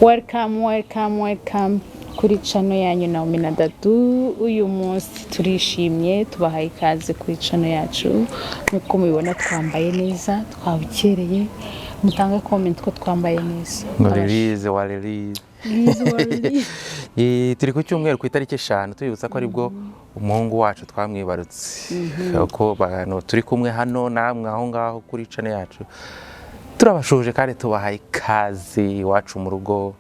Welcome kuri channel yanyu Naomie na Dadu. Uyu munsi turishimye tubahaye ikaze kuri channel yacu. Nkuko mubibona twambaye neza, twabukereye. Mutange comment ko twambaye neza. Release. Turi ku cyumweru ku itariki 5 tuyibutsa ko aribwo umuhungu wacu twamwibarutse. Uko bagano turi kumwe hano namwe aho ngaho kuri channel yacu. Turabashuje kandi tubahaye ikaze iwacu mu rugo.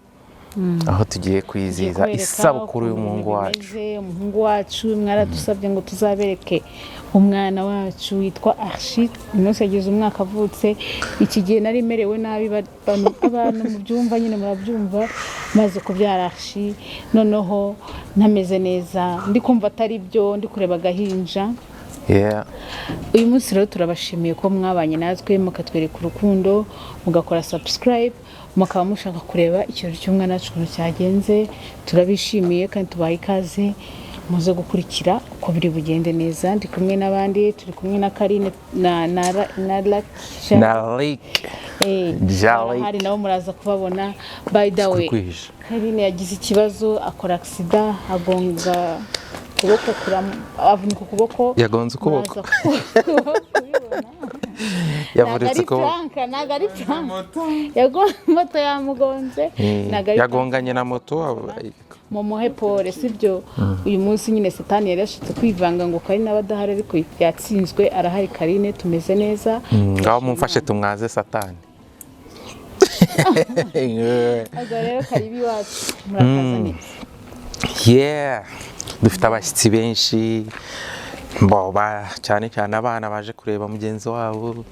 Aho tugiye kwizihiza isabukuru y'umuhungu wacu. Umuhungu wacu mwaradusabye ngo tuzabereke umwana wacu witwa Archie. Umunsi yagize umwaka avutse. Iki gihe nari merewe nabi abantu mu byumva nyine murabyumva maze kubyara Archie. Noneho ntameze neza. Ndi kumva atari byo, ndi kureba gahinja. Uyu munsi rero turabashimiye ko mwabanye natwe mukatwereka urukundo, mugakora subscribe, mukaba mushaka kureba ikirori cy'umwana wacu cyagenze. Turabishimiye kandi tubaha ikaze muze gukurikira uko biri bugende neza. Ndi kumwe n'abandi, turi kumwe na Karine na Like hari nabo muraza kubabona. By the way, Karine yagize ikibazo, akora accident, agonga kuboko avunika ukuboko, yagonze ukuboko. Yavuritse ko nagari moto yamugonze, yagonganye na moto mu muhepore sibyo. Uyu munsi nyine Satani yarashitse kwivanga ngo Karine abadahari, ariko yatsinzwe arahari. Karine tumeze neza, ngaho mumfashe tumwaze Satani. rero karibi wacu murakaza neza. Dufite abashyitsi benshi cyane abana baje kureba mugenzi wabo.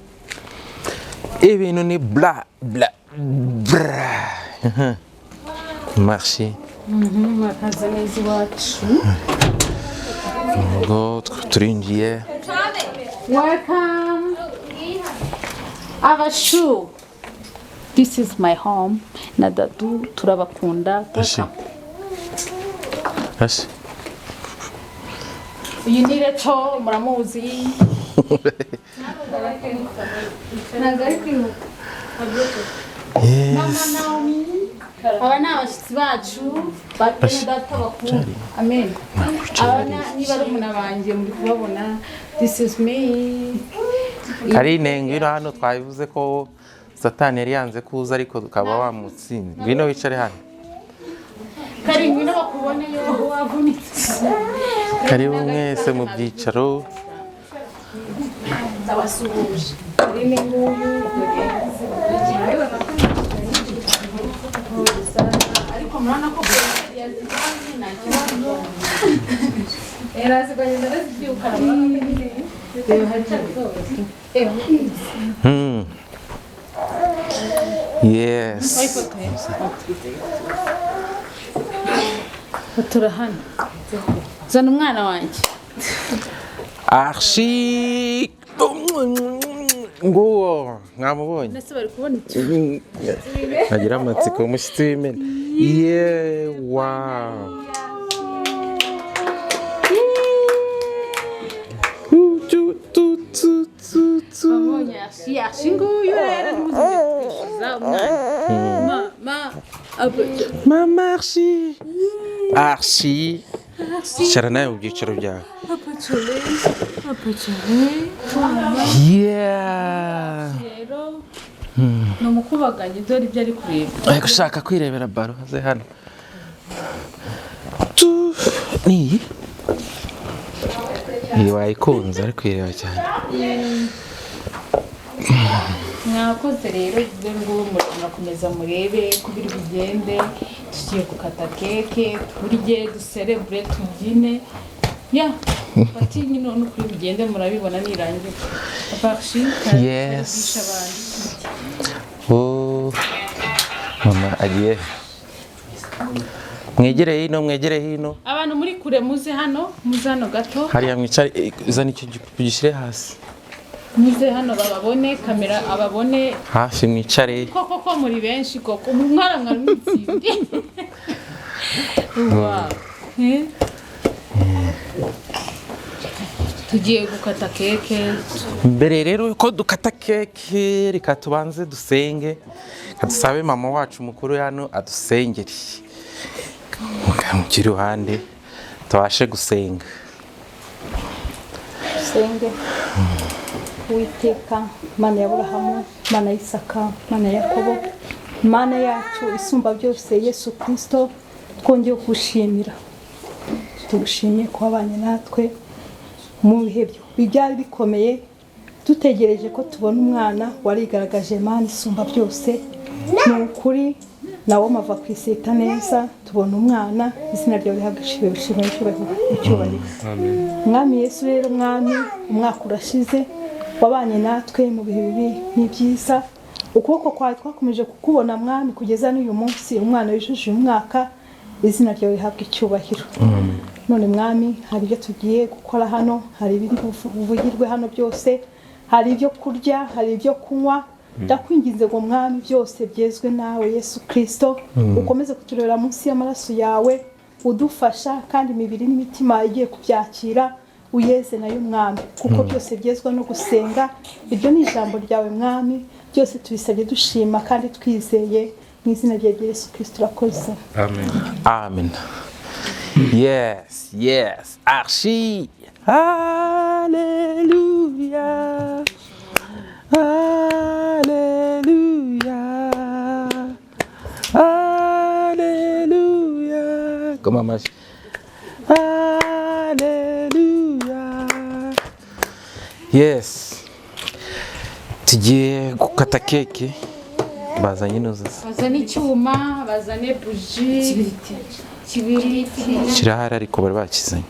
Ibintu ni bla. Merci. Murakaza neza iwacu. Ngo turinjiye. Welcome. Abashu. This is my home. Na Dadu turabakunda. Yes. Uyu ni Reto muramuzi. Mama Naomie. Aba ni abashyitsi bacu batene data bakuru. Amen. Aba ni barumuna banjye muri kubabona. This is me. Karine ngwino hano, twabivuze ko Satani yari yanze kuza ariko ukaba wamutsinze. Ngwino wicare hano. Kari ngwino bakubone yo wavunitse. Karibu mwese mu byicaro. Ndabasuhuje. Karine nguyu ariko murana ko yazibazi na kibazo. Erazi kwa nyenda zibyuka n'amabere. Rero hacyako. Yes. Turahana. Zana umwana wanjye. Archie. Ngo mwamubonye. Nase bari kubona iki? Nagira amatsiko umushyitsi w'imena. Wow. Archie nguyu rero n'umuziza umwana. Mama Archie. Icara nawe mu byicaro byawe. Rero ni umukubaganye dore ibyo ari kureba. Ari gushaka kwirebera baro haze hano. Ni wayikunze ari kwireba cyane. Mwakoze rero dore ngo murakomeza murebe ko biri bugende. Tugiye gukata keke, turye, ducelebrate, tubyine. Pati nyine no kuri bugende murabibona nirangira. Archie. Yes. Mama agiye. Mwegere hino. Abantu muri kure muze hano gato. Hariya mwicare, uzana icyo gishyire hasi. Muze hano bababone, kamera ababone. Hafi mwicare. Koko muri benshi koko. Mwaramwa mwitsinda. Wow. tugiye gukata keke. mbere rero ko dukata keke reka tubanze dusenge dusabe mama wacu mukuru hano adusengere mu kiruhande tubashe gusenga. Senge. Uwiteka Mana ya Aburahamu, Mana y'Isaka, Mana ya Yakobo, Mana yacu isumba byose Yesu Kristo, twongeye kugushimira. Tugushimiye ko wabanye natwe mu bihe byari bikomeye, dutegereje ko tubona umwana warigaragaje Mana isumba byose. Ni ukuri nawo mava ku iseta neza, tubona umwana, izina ryawe rihabwa icyubahiro. Mwami Yesu rero mwami, umwaka urashize, wabanye natwe mu bihe bibi n'ibyiza, ukuboko kwawe twakomeje kukubona mwami kugeza n'uyu munsi umwana yujuje umwaka, izina ryawe rihabwa icyubahiro. None mwami, hari ibyo tugiye gukora hano, hari ibiri buvugirwe hano byose, hari ibyo kurya, hari ibyo kunywa, ndakwinginze ngo mwami byose byezwe nawe Yesu Kristo, ukomeze kuturera munsi y'amaraso yawe, udufasha kandi imibiri n'imitima igiye kubyakira uyeze nayo mwami, kuko byose byezwa no gusenga. Iryo ni ijambo ryawe mwami, byose tubisabye dushima kandi twizeye mu izina rya Yesu Kristo urakoze. Amen. Amen. Yes, yes. Archie. Hallelujah. Hallelujah. Hallelujah. Come on, Mash. Hallelujah. Yes. Tugiye gukata keke. Bazanye nuzuza. Bazane icyuma, bazane buji, kibiriti. Kirahari ariko bari bakizanye.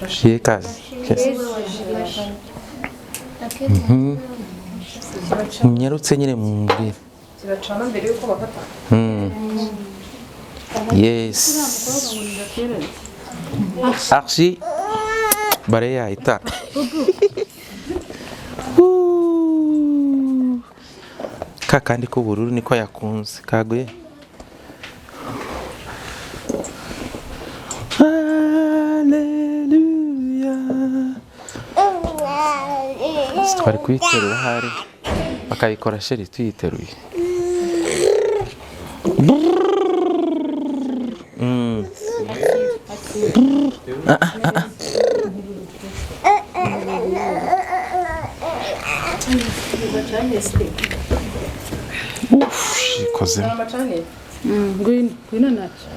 Shiye kazi. Nyarutse nyine muri. Ziracana mbere yuko bakata. Yes. Archie. Bare yahita. Kakandi k'ubururu niko yakunze kaguye. Hallelujah. Twari kuyiterura hari bakayikora sheri tuyiteruye. Ikoze. Ngwino nacho.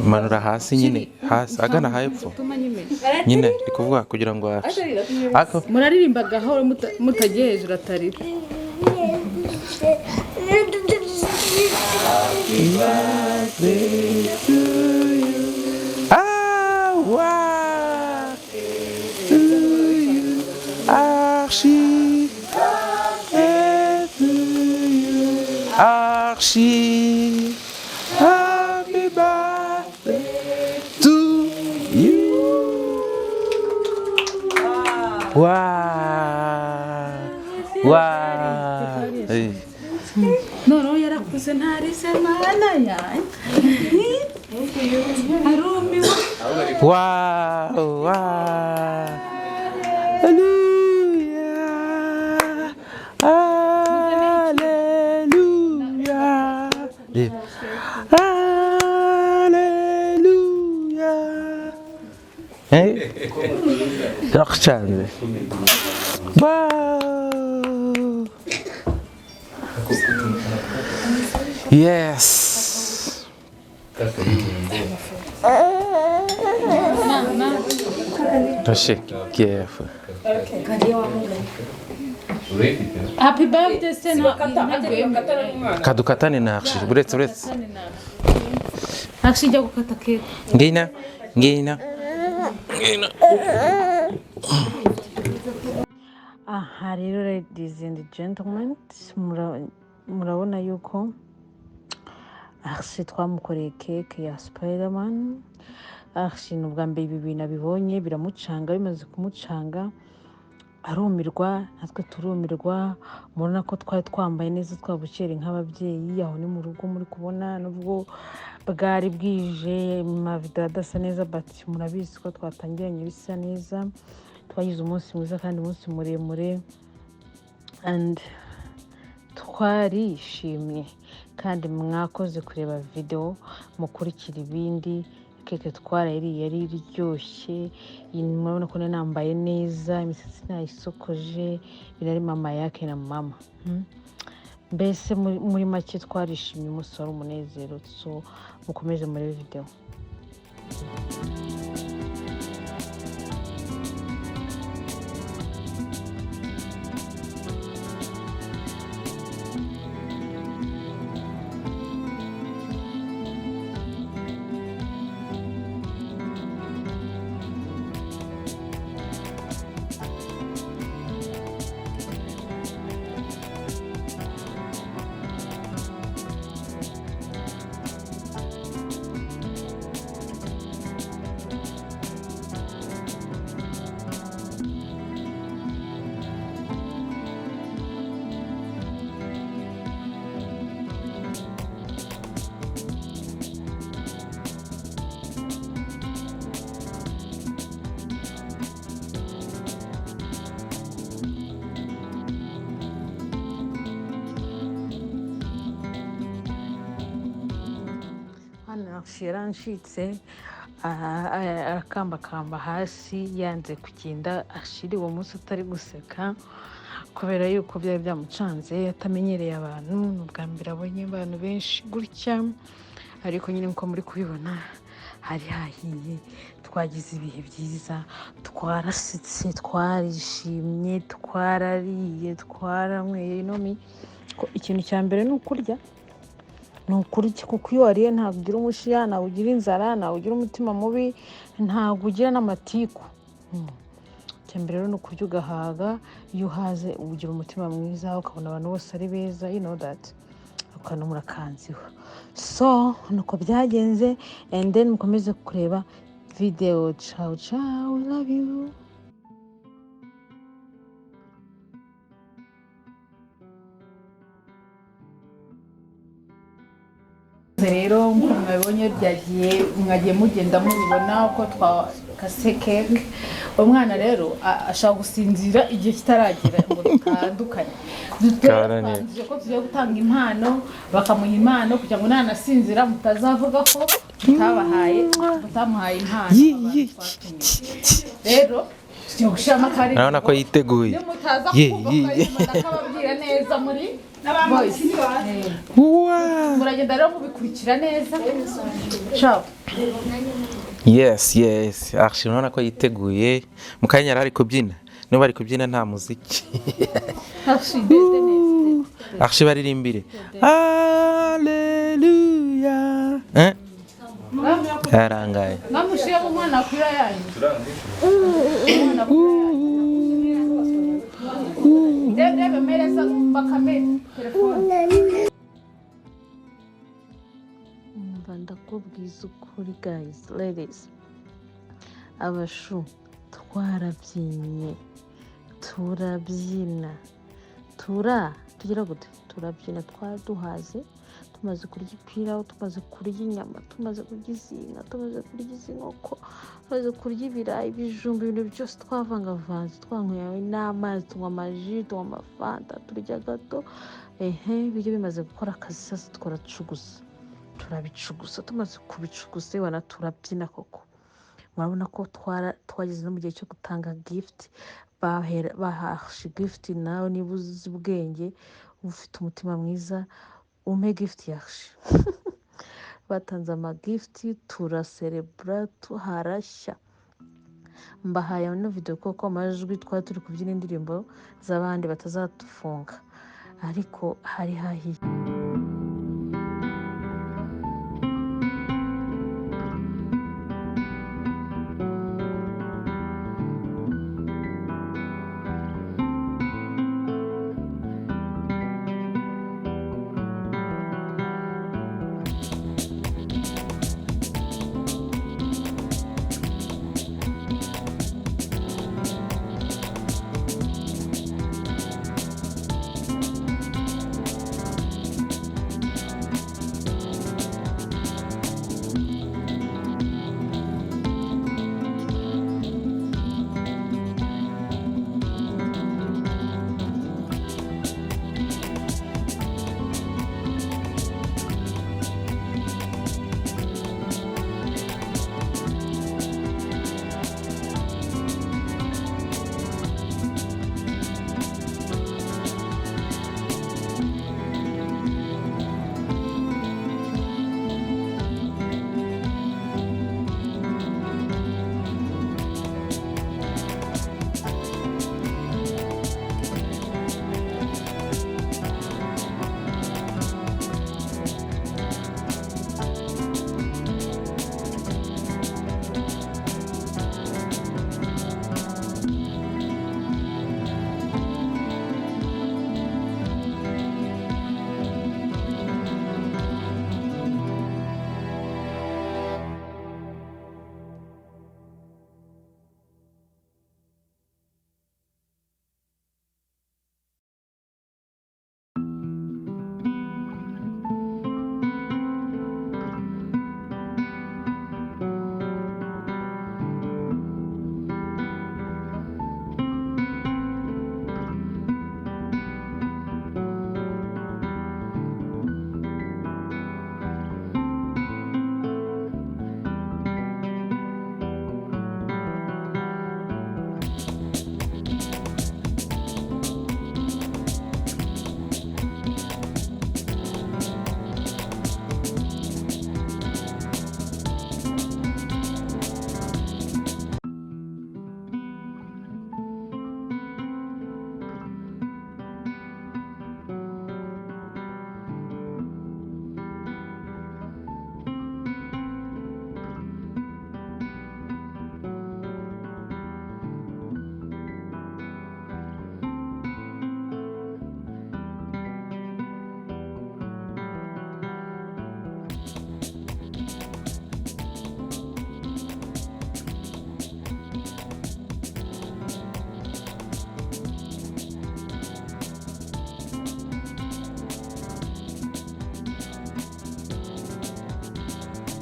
Manura hasi nyine, hasi agana hepfo. Nyine ndikuvuga kugira ngo ako muraririmba gahoro mutagiye hejuru atarira. Archie, Archie, happy birthday to you. Wow, wow. No, yarakuze ntarize mana yanjye. Arumiwe. Wow, wow. Hallelujah. Hallelujah. Hallelujah. Hey? Archie. Wow. Yes. Archie, careful. Happy birthday Sena. Kadukatane na Archie. Buretse. Archie jya gukata keke. Ngina. Aha rero ladies and gentlemen, murabona yuko Archie twamukoreye keke ya Spiderman. Archie n'ubwa mbere ibi bintu abibonye biramucanga, bimaze kumucanga arumirwa natwe turumirwa murabona ko twari twambaye neza twabukere nk'ababyeyi aho ni mu rugo muri kubona nubwo bwari bwije mavido adasa neza but murabizi ko twatangiranye bisa neza twagize umunsi mwiza kandi umunsi muremure and twarishimye kandi mwakoze kureba video mukurikira ibindi keke twarayiriye yari iryoshye murabona ko nambaye neza imisatsi nayisokoje birari mama yake na mama mbese muri make twarishimye umunsi wari umunezero so mukomeze muri video Archie yaranshitse arakambakamba hasi yanze kugenda ashiri uwo munsi atari guseka kubera yuko byari byamucanze atamenyereye abantu n'ubwa mbere abonye abantu benshi gutya ariko nyine nko muri kubibona hari hahiye twagize ibihe byiza twarasitse twarishimye twarariye twaranyweye Naomie ikintu cya mbere ni ukurya nukurya kuko iyo wariye ntabwo ugira umushiya ntabwo ugira inzara ntabwo ugira umutima mubi ntabwo ugira n'amatiku cyambere rero nukurya ugahaga iyo uhaze ugira umutima mwiza ukabona abantu bose ari beza you know that ukanumura kanziho so nuko byagenze and then mukomeze kureba video ciao ciao love you rero nko mwabonye byagiye mwagiye mugenda mubibona uko twakase cake umwana rero ashaka gusinzira igihe kitaragera ngo dutandukanye dutegereje ko tugiye gutanga impano bakamuha impano kugira ngo nanasinzira mutazavuga ko tutamuhaye impano rero cyushama kari urabona ko yiteguye ndakababwira neza muri muragenda rero mubikurikira neza ciao yes Archie urabona ko yiteguye mukanya yari ari kubyina niba bari kubyina nta muziki Archie baririmbire haleluya yarangaye namushiye mu mwana akura yanyu Debe mereza bakamera telefone ndakubwiza ukuri guys ladies abashu twarabyinnye turabyina tugira gute turabyina twaduhaze tumaze kurya ipirawu tumaze kurya inyama tumaze kurya izinka tumaze kurya izinkoko tumaze kurya ibirayi ibijumba ibintu byose twavangavanze twanyweye n'amazi tunywa amaji tunywa amafanta turya gato ibyo bimaze gukora akazi sasa turabicugusa tumaze kubicugusa wana turabyina koko murabona ko twageze no mu gihe cyo gutanga gift bahashi gift nawe niba uzi ubwenge ufite umutima mwiza umpe gift yaje batanze ama gift turacerebra tuharashya mbahaye no video koko amajwi twari turi kubyina indirimbo z'abandi batazatufunga ariko hari hahiye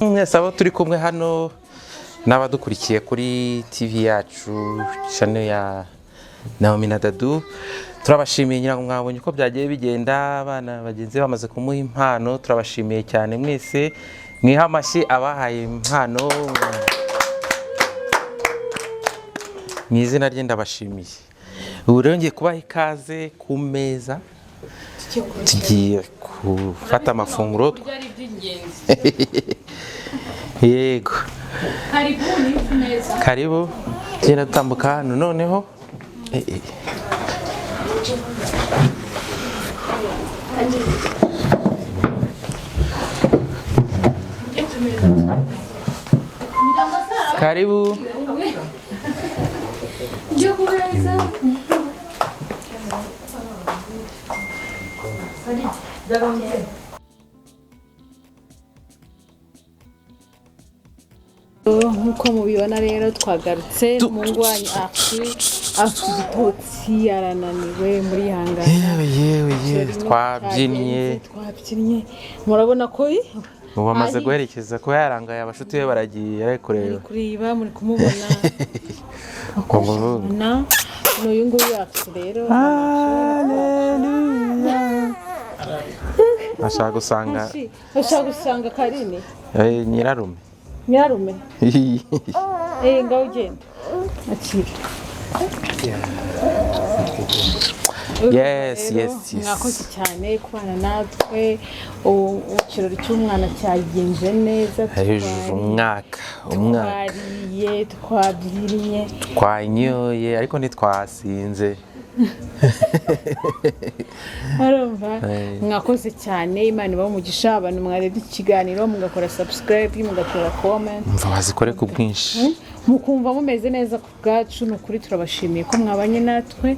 mwese abo turi kumwe hano n'abadukurikiye kuri TV yacu channel ya Naomie na Dadu, turabashimiye nyirango mwabonye uko byagiye bigenda, abana bagenzi bamaze kumuha impano, turabashimiye cyane mwese, mwiha amashyi abahaye impano. Mu izina rye ndabashimiye. Ubu rero ngiye kubaha ikaze ku meza, tugiye gufata amafunguro. Yego, karibu tugenda dutambuka hano noneho. Karibu. Nkuko mubibona rero twagarutse n'umuhungu wanyu Archie afite igitotsi, yarananiwe muri hangana. Yewe twabyinnye murabona ko ubu bamaze guherekeza ko yarangaye, abashuti be baragiye ari kureba muri kumubona. N'uyu nguyu Archie rero ashaka gusanga Karine nyirarume ngaho ugenda akira. Yes. Mwakoze cyane kubana natwe, ikirori cy'umwana cyagenze neza, twariye, twabyiniye, twanyoye ariko ntitwasinze. Mwakoze cyane, Imana ibahe umugisha. Abantu mwarebye ikiganiro mugakora subscribe, mugakora comment, mva bazikore ku bwinshi, mukumva mumeze neza ku bwacu. Ni ukuri turabashimiye ko mwabanye natwe.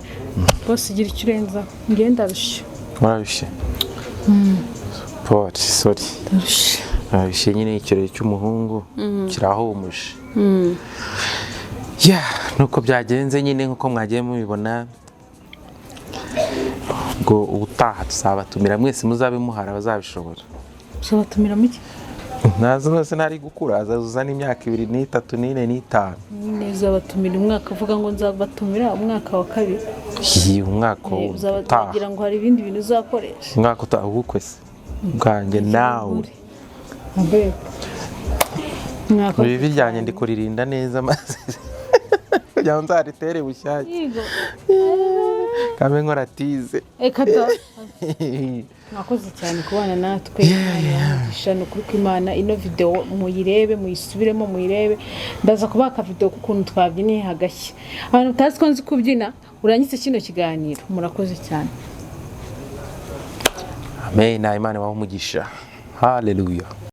Bose igira icyo urenza, ngenda rushye. Murarushye? Sorry. Ndarushye nyine, ikirori cy'umuhungu kirahumuje. Nuko byagenze nyine nkuko mwagiye mubibona. Ngo ubutaha tuzabatumira mwese, muzabe muhara bazabishobora. Tuzabatumira muke? Nazo bose nari gukura, azazuza n'imyaka 2, 3, 4, 5. Neza batumira umwaka, uvuga ngo nzabatumira umwaka wa kabiri. Umwaka uzabagira ngo hari ibindi bintu uzakoresha. Umwaka utaha ubukwe se bwanjye nawe. Ibi bijyanye ndi kuririnda neza maze kugira ngo nzaritere bushyashya. Kame nkora tize. Mwakoze cyane kubana natwe. Imana ukuri kw'Imana. Ino video muyirebe, muyisubiremo, muyirebe. Ndaza kubaka video kukuntu twabyiniye hagashya. Abantu utazi ko nzi kubyina, uranyitse kino kiganiro. Murakoze cyane. Amen. Imana ibahe umugisha. Hallelujah.